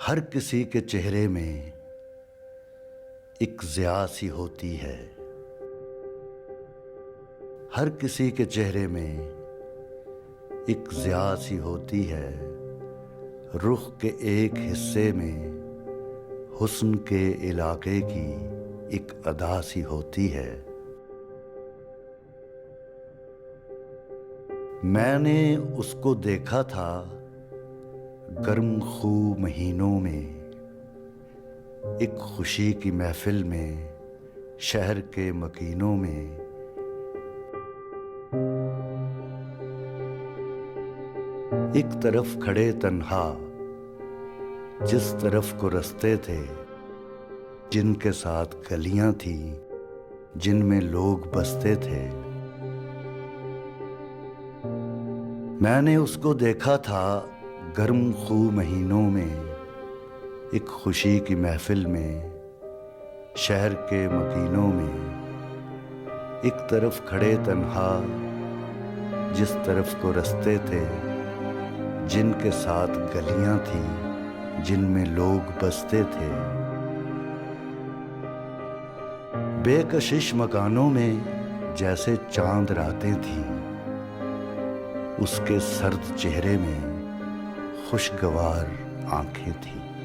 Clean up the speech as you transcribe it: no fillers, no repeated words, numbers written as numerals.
हर किसी के चेहरे में एक ज़िया सी होती है। हर किसी के चेहरे में एक ज़िया सी होती है। रुख के एक हिस्से में हुस्न के इलाके की एक अदा सी होती है। मैंने उसको देखा था गर्म खू महीनों में, एक खुशी की महफिल में, शहर के मकीनों में। एक तरफ खड़े तन्हा, जिस तरफ को रास्ते थे, जिनके साथ गलियां थी, जिनमें लोग बसते थे। मैंने उसको देखा था गर्म खू महीनों में, एक खुशी की महफिल में, शहर के मकीनों में। एक तरफ खड़े तन्हा, जिस तरफ को रास्ते थे, जिनके साथ गलियां थी, जिनमें लोग बसते थे। बेकशिश मकानों में जैसे चांद रातें थीं, उसके सर्द चेहरे में खुशगवार आंखें थीं।